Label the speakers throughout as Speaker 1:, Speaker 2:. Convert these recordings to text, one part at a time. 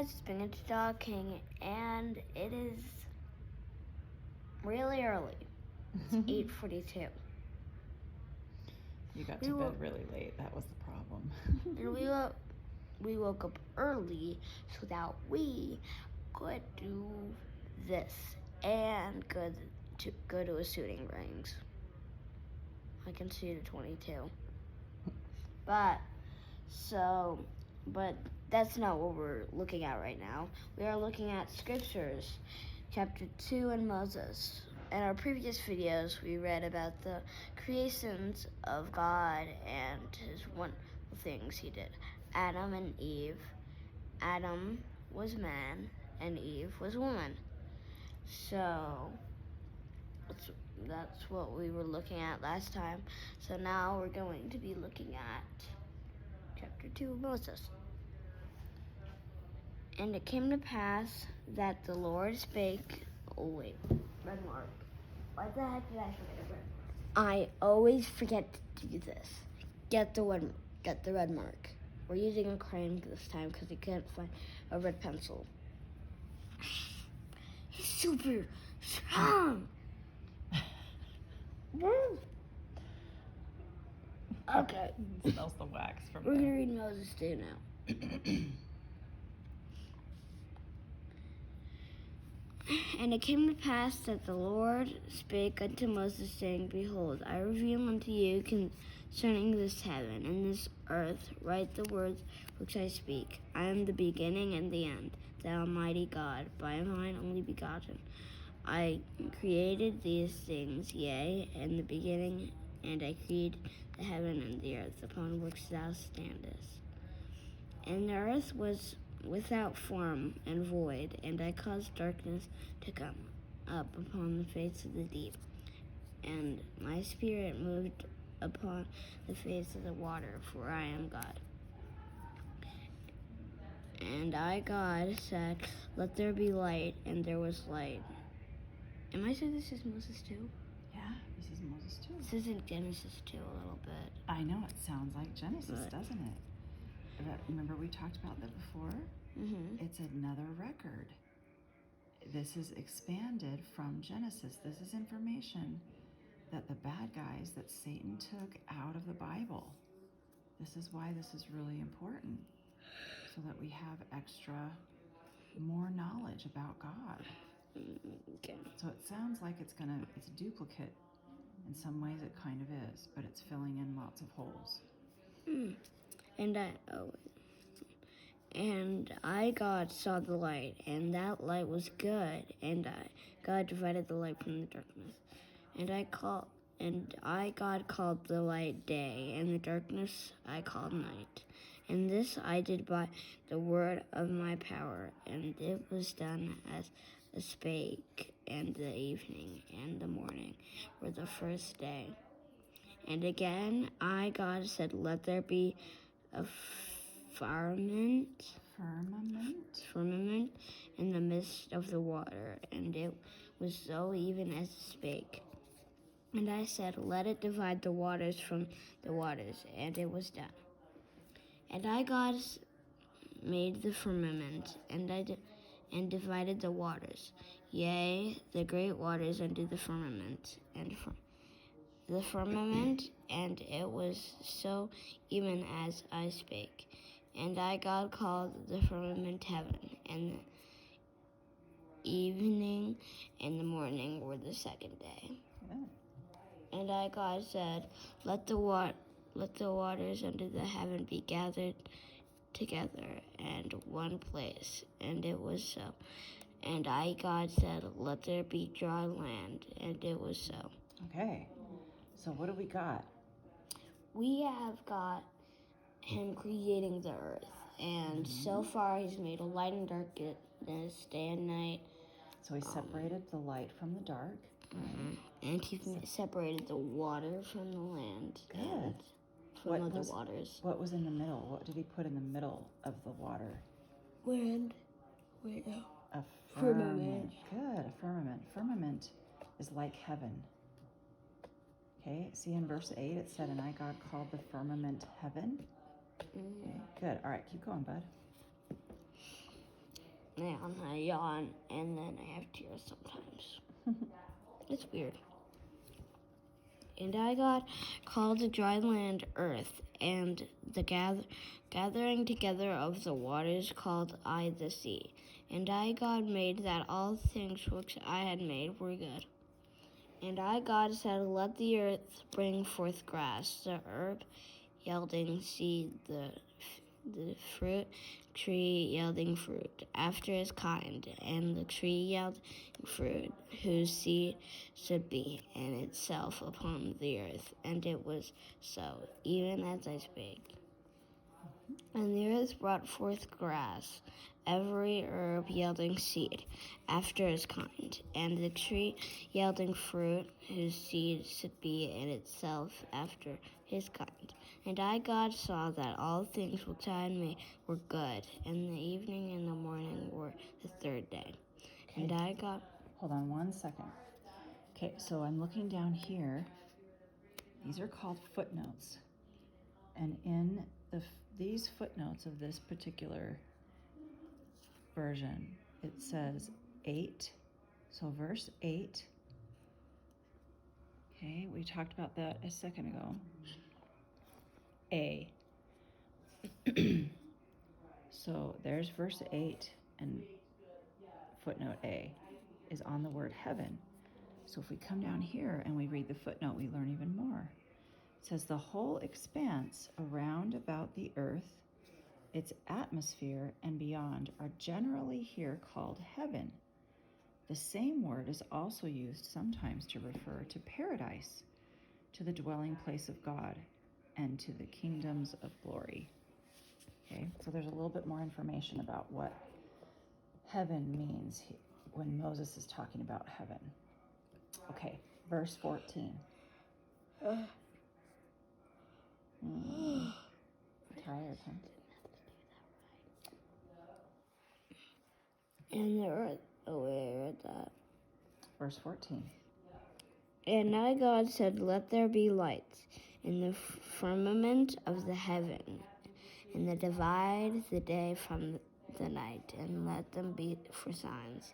Speaker 1: guys, it's Spinach Dog King, and it is really early. It's 8:42.
Speaker 2: You got to bed really late. That was the problem.
Speaker 1: And we woke up early so that we could do this and go to a shooting range. I can shoot a 22. But that's not what we're looking at right now. We are looking at scriptures, chapter 2 in Moses. In our previous videos, we read about the creations of God and his wonderful things he did. Adam and Eve. Adam was man and Eve was woman. So that's what we were looking at last time. So now we're going to be looking at chapter 2 of Moses. And it came to pass that the Lord spake. Oh wait, red mark. Why the heck did I forget a red mark? I always forget to do this. Get the red mark. We're using a crayon this time because we couldn't find a red pencil. He's super strong. Okay.
Speaker 2: It smells the wax from
Speaker 1: We're gonna read Moses 2 now. And it came to pass that the Lord spake unto Moses, saying, Behold, I reveal unto you concerning this heaven and this earth, write the words which I speak. I am the beginning and the end, the Almighty God, by mine only begotten. I created these things, yea, in the beginning, and I created the heaven and the earth, upon which thou standest. And the earth was without form and void, and I caused darkness to come up upon the face of the deep. And my spirit moved upon the face of the water, for I am God. And I, God, said, Let there be light, and there was light. Am I saying this is Moses 2?
Speaker 2: Yeah, this is Moses 2.
Speaker 1: This is in Genesis 2 a little bit.
Speaker 2: I know, it sounds like Genesis, doesn't it? But remember we talked about that before?
Speaker 1: Mm-hmm.
Speaker 2: It's another record. This is expanded from Genesis. This is information that the bad guys that Satan took out of the Bible. This is why this is really important, so that we have more knowledge about God.
Speaker 1: Okay.
Speaker 2: So it sounds like it's a duplicate. In some ways it kind of is, but it's filling in lots of holes.
Speaker 1: And I, God, saw the light, and that light was good. And God, divided the light from the darkness. And I, God, called the light day, and the darkness I called night. And this I did by the word of my power, and it was done as a spake, and the evening and the morning were the first day. And again, I, God, said, Let there be a firmament in the midst of the water, and it was so even as it spake. And I said, Let it divide the waters from the waters, and it was done. And I, God, made the firmament, and divided the waters, yea, the great waters under the firmament, and the firmament, and it was so even as I spake. And I, God, called the firmament heaven, and the evening and the morning were the second day.
Speaker 2: Yeah.
Speaker 1: And I, God, said, Let the waters under the heaven be gathered together in one place. And it was so. And I, God, said, Let there be dry land. And it was so.
Speaker 2: Okay, so what do we got?
Speaker 1: We have got him creating the earth. And so far he's made a light and darkness, day and night.
Speaker 2: So he separated the light from the dark.
Speaker 1: And he's separated the water from the land.
Speaker 2: Good.
Speaker 1: And from other waters.
Speaker 2: What was in the middle? What did he put in the middle of the water?
Speaker 1: Wind. Wait, no.
Speaker 2: A firmament. Good, a firmament. Firmament is like heaven. Okay, see in verse 8 it said, And I, God, called the firmament heaven. Okay, good. All right, keep going, bud.
Speaker 1: and I yawn, and then I have tears sometimes. It's weird. And God called the dry land earth, and the gathering together of the waters called I the sea. And God made that all things which I had made were good. And God said, let the earth bring forth grass, the herb yielding seed, the fruit tree yielding fruit after its kind, and the tree yielding fruit whose seed should be in itself upon the earth. And it was so, even as I spake. And the earth brought forth grass, every herb yielding seed after its kind, and the tree yielding fruit whose seed should be in itself after his kind. And God saw that all things which I had made were good, and the evening and the morning were the third day.
Speaker 2: Okay.
Speaker 1: And God...
Speaker 2: Hold on 1 second. Okay, so I'm looking down here. These are called footnotes. And in these footnotes of this particular version, it says 8. So verse 8. Okay, we talked about that a second ago. A. So there's verse 8, and footnote A is on the word heaven. So if we come down here and we read the footnote, we learn even more. It says the whole expanse around about the earth, its atmosphere and beyond, are generally here called heaven. The same word is also used sometimes to refer to paradise, to the dwelling place of God, and to the kingdoms of glory. Okay, so there's a little bit more information about what heaven means when Moses is talking about heaven. Okay, verse 14. Tired, huh?
Speaker 1: And the earth... Oh, wait, I read that.
Speaker 2: Verse 14.
Speaker 1: And God said, let there be lights in the firmament of the heaven, and they divide the day from the night, and let them be for signs.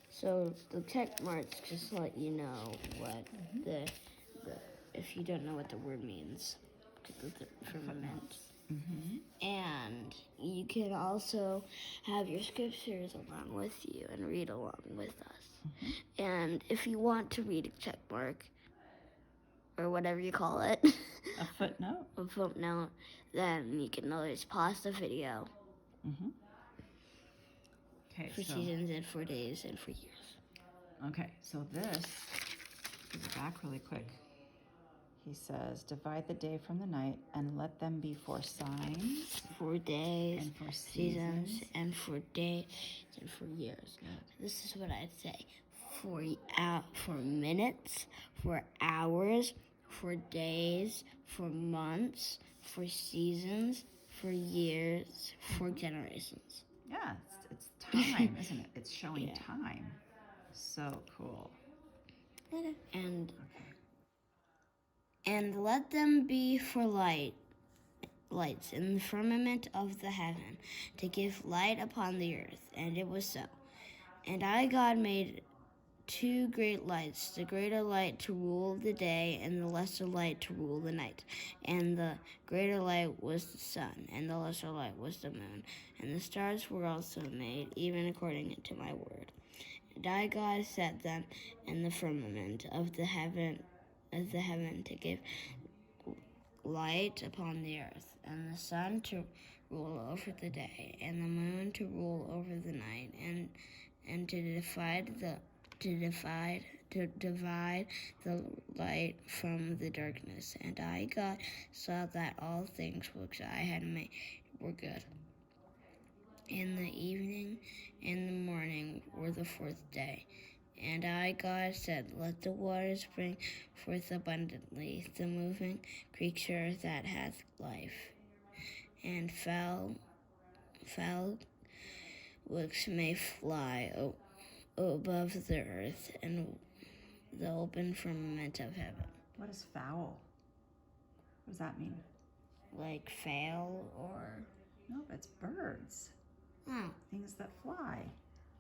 Speaker 1: So the check marks just let you know what the if you don't know what the word means, the firmament. And you can also have your scriptures along with you and read along with us. And if you want to read a check mark, or whatever you call it,
Speaker 2: A footnote?
Speaker 1: a footnote, then you can always pause the video
Speaker 2: Okay,
Speaker 1: for seasons and for days and for years.
Speaker 2: Okay, so this, go back really quick. He says, divide the day from the night and let them be for signs.
Speaker 1: For days,
Speaker 2: and for
Speaker 1: seasons, and for days, and for years.
Speaker 2: Good.
Speaker 1: This is what I'd say. For minutes, for hours, for days, for months, for seasons, for years, for generations.
Speaker 2: Yeah, it's time, isn't it? It's showing time. So cool.
Speaker 1: And let them be for lights in the firmament of the heaven, to give light upon the earth. And it was so. And God made 2 great lights, the greater light to rule the day, and the lesser light to rule the night. And the greater light was the sun, and the lesser light was the moon. And the stars were also made, even according to my word. And God set them in the firmament of the heaven to give light upon the earth, and the sun to rule over the day, and the moon to rule over the night, and to divide the light from the darkness. And God saw that all things which I had made were good. And the evening and the morning were the fourth day. And God said, let the waters bring forth abundantly the moving creature that hath life, and fowl which may fly above the earth, and the open firmament of heaven.
Speaker 2: What is fowl? What does that mean?
Speaker 1: Like fail or...
Speaker 2: No, it's birds.
Speaker 1: Oh,
Speaker 2: things that fly.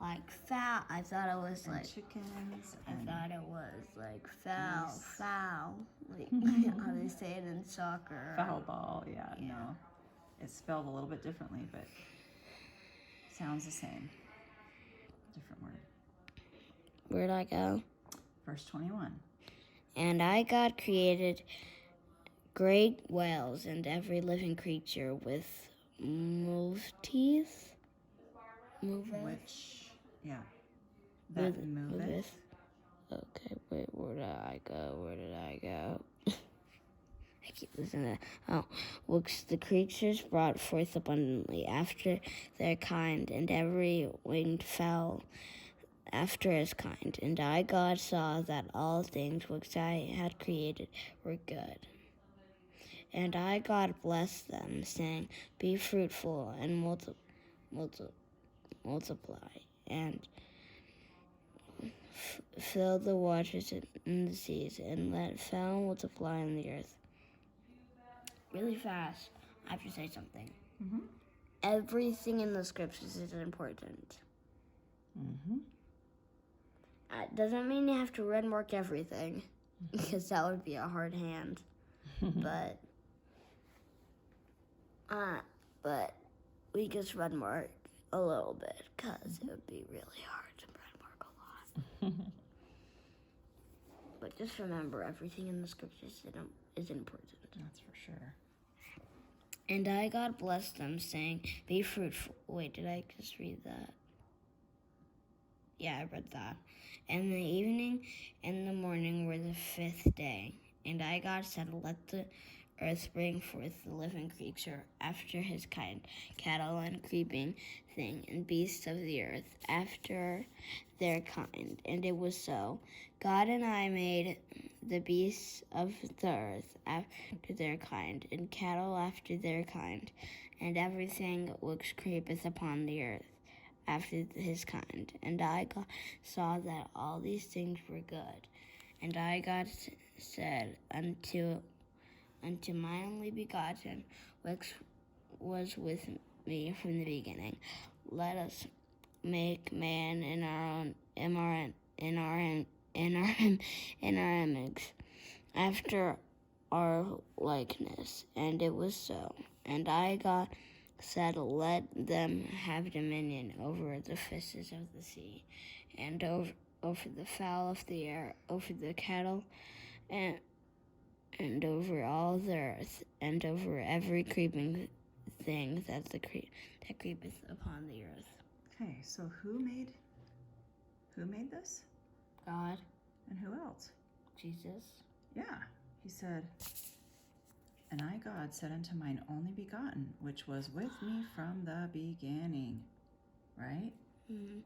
Speaker 1: like foul. I thought it was
Speaker 2: And
Speaker 1: like.
Speaker 2: chickens.
Speaker 1: I
Speaker 2: And
Speaker 1: thought it was like foul,
Speaker 2: geese.
Speaker 1: foul. Like how they say it in soccer.
Speaker 2: Foul ball, yeah, no. It's spelled a little bit differently, but sounds the same. Different word.
Speaker 1: Where'd I go?
Speaker 2: Verse 21.
Speaker 1: And God created great whales and every living creature with teeth.
Speaker 2: Which, yeah, that moveth.
Speaker 1: Okay, wait, where did I go? I keep listening to which the creatures brought forth abundantly after their kind, and every winged fowl after his kind. And God, saw that all things which I had created were good. And God, blessed them, saying, Be fruitful and multiply, and fill the waters in the seas, and let fowl multiply on the earth. Really fast, I have to say something.
Speaker 2: Mm-hmm.
Speaker 1: Everything in the scriptures is important.
Speaker 2: Mm-hmm.
Speaker 1: It doesn't mean you have to red mark everything, because that would be a hard hand. but we just red mark a little bit, because it would be really hard to red mark a lot. But just remember, everything in the scriptures is important.
Speaker 2: That's for sure.
Speaker 1: And God, blessed them, saying, Be fruitful. Wait, did I just read that? Yeah, I read that. And the evening and the morning were the fifth day. And God said, Let the earth bring forth the living creature after his kind, cattle and creeping thing, and beasts of the earth after their kind. And it was so. God and I made the beasts of the earth after their kind, and cattle after their kind, and everything which creepeth upon the earth after his kind. And God saw that all these things were good. And God said unto my only begotten, which was with me from the beginning, Let us make man in our image, after our likeness. And it was so. And God said, Let them have dominion over the fishes of the sea, and over the fowl of the air, over the cattle, and over all the earth, and over every creeping thing that creepeth upon the earth.
Speaker 2: Okay, so who made this?
Speaker 1: God.
Speaker 2: And who else?
Speaker 1: Jesus.
Speaker 2: Yeah, he said, And God said unto mine only begotten, which was with me from the beginning. Right?
Speaker 1: Mm-hmm.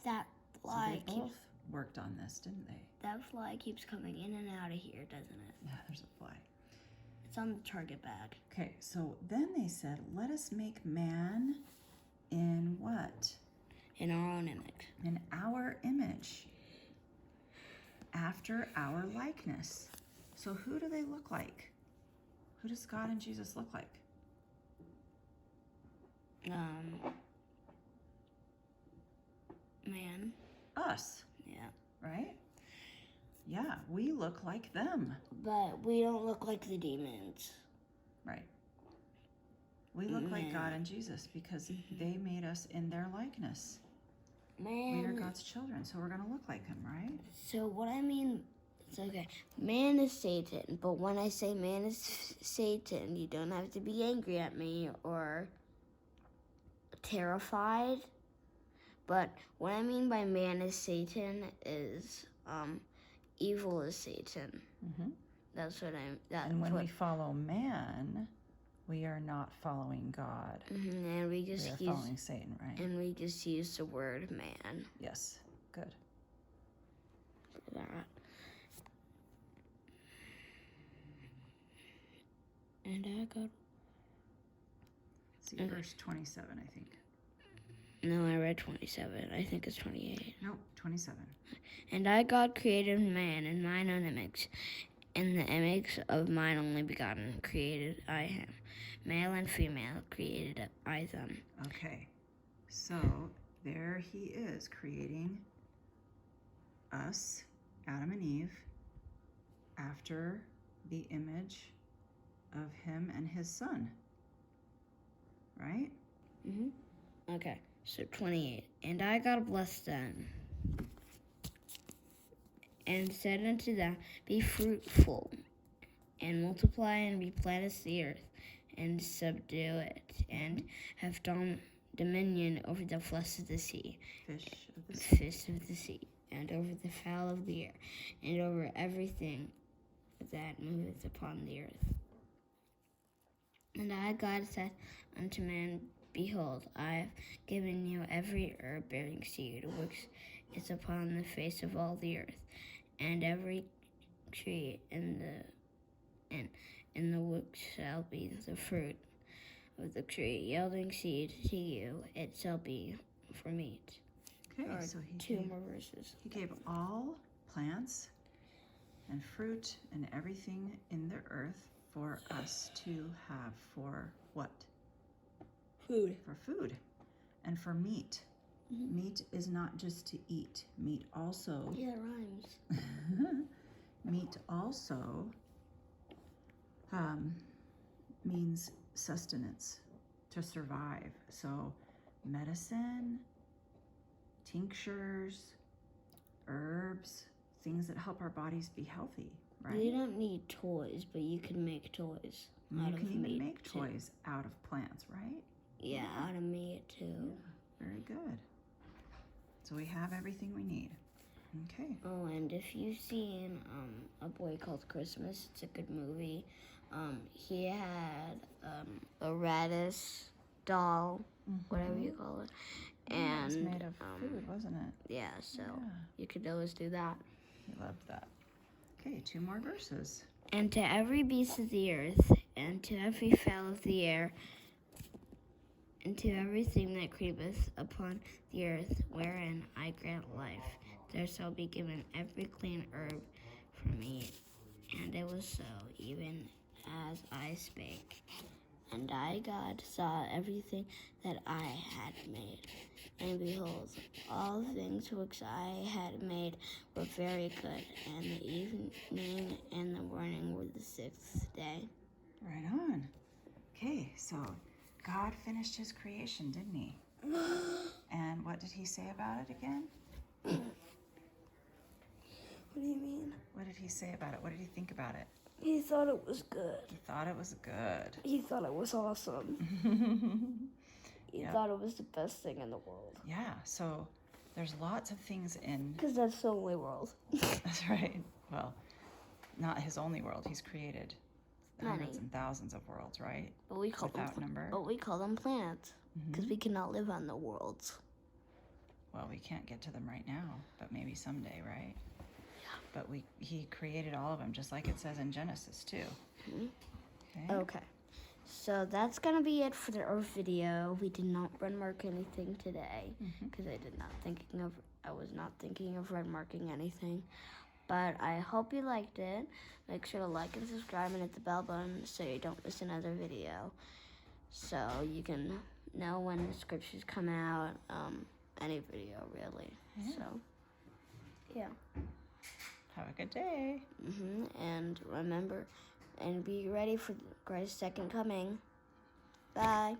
Speaker 1: That fly
Speaker 2: so they both worked on this, didn't they?
Speaker 1: That fly keeps coming in and out of here, doesn't it?
Speaker 2: Yeah, there's a fly.
Speaker 1: It's on the target bag.
Speaker 2: Okay, so then they said, Let us make man in what?
Speaker 1: In our own image.
Speaker 2: In our image. After our likeness. So who do they look like? Who does God and Jesus look like?
Speaker 1: Man.
Speaker 2: Us.
Speaker 1: Yeah.
Speaker 2: Right? Yeah, we look like them.
Speaker 1: But we don't look like the demons.
Speaker 2: Right. We look like God and Jesus because they made us in their likeness.
Speaker 1: Man.
Speaker 2: We are God's children, so we're going to look like him, right?
Speaker 1: So what I mean, it's okay. Man is Satan, but when I say man is Satan, you don't have to be angry at me or terrified. But what I mean by man is Satan is evil is Satan.
Speaker 2: Mm-hmm.
Speaker 1: That's what
Speaker 2: and when we follow man, we are not following God.
Speaker 1: Mm-hmm, and we are
Speaker 2: following Satan, right?
Speaker 1: And we just use the word man.
Speaker 2: Yes, good.
Speaker 1: For that. And God.
Speaker 2: See, verse 27, I think.
Speaker 1: No, I read 27. I think it's 28.
Speaker 2: Nope, 27.
Speaker 1: And God created man in mine own image. In the image of mine only begotten created I him. Male and female created I them.
Speaker 2: Okay. So there he is creating us, Adam and Eve, after the image of him and his son. Right?
Speaker 1: Okay, so 28. And I God blessed them and said unto them, Be fruitful and multiply and replenish the earth and subdue it and have dominion over the flesh of the sea, fish of the sea, and over the fowl of the air, and over everything that moveth upon the earth. And I, God, said unto man, Behold, I have given you every herb bearing seed which is upon the face of all the earth, and every tree in the which shall be the fruit of the tree yielding seed to you, it shall be for meat.
Speaker 2: Okay,
Speaker 1: Or
Speaker 2: so
Speaker 1: two more verses.
Speaker 2: he gave all plants and fruit and everything in the earth for us to have for what?
Speaker 1: Food.
Speaker 2: For food and for meat. Meat is not just to eat. Meat also.
Speaker 1: Yeah, it rhymes.
Speaker 2: Meat also means sustenance, to survive. So medicine, tinctures, herbs, things that help our bodies be healthy, right?
Speaker 1: You don't need toys, but you can make toys out
Speaker 2: You
Speaker 1: of
Speaker 2: can even
Speaker 1: meat
Speaker 2: make
Speaker 1: too.
Speaker 2: toys out of plants, right?
Speaker 1: Yeah, out of meat too.
Speaker 2: Very good. So we have everything we need. Okay.
Speaker 1: Oh, and if you've seen A Boy Called Christmas, it's a good movie. He had a radish doll, whatever you call it. And
Speaker 2: It was made of food, wasn't it?
Speaker 1: yeah, so
Speaker 2: Yeah.
Speaker 1: you could always do that.
Speaker 2: I loved that. Okay, 2 more verses.
Speaker 1: And to every beast of the earth, and to every fowl of the air, and to everything that creepeth upon the earth, wherein I grant life, there shall be given every clean herb for meat. And it was so, even as I spake. And I, God, saw everything that I had made. And behold, all things which I had made were very good. And the evening and the morning were the 6th day.
Speaker 2: Right on. Okay, so God finished his creation, didn't he? And what did he say about it again?
Speaker 1: What do you mean?
Speaker 2: What did he say about it? What did he think about it?
Speaker 1: He thought it was good.
Speaker 2: He thought it was good.
Speaker 1: He thought it was awesome. He
Speaker 2: Yep.
Speaker 1: thought it was the best thing in the world.
Speaker 2: Yeah, so there's lots of things in...
Speaker 1: Because that's the only world.
Speaker 2: That's right. Well, not his only world. He's created hundreds
Speaker 1: Many.
Speaker 2: and thousands of worlds, right?
Speaker 1: But we call
Speaker 2: Without
Speaker 1: them
Speaker 2: number.
Speaker 1: But we call them planets. Because we cannot live on the worlds.
Speaker 2: Well, we can't get to them right now, but maybe someday, right? Yeah. But he created all of them, just like it says in Genesis, too.
Speaker 1: Okay. So that's gonna be it for our video. We did not red mark anything today because I was not thinking of red marking anything. But I hope you liked it. Make sure to like and subscribe and hit the bell button so you don't miss another video. So you can know when the scriptures come out. Any video really.
Speaker 2: Yeah.
Speaker 1: So yeah.
Speaker 2: Have a good day.
Speaker 1: And remember, and be ready for Christ's second coming. Bye.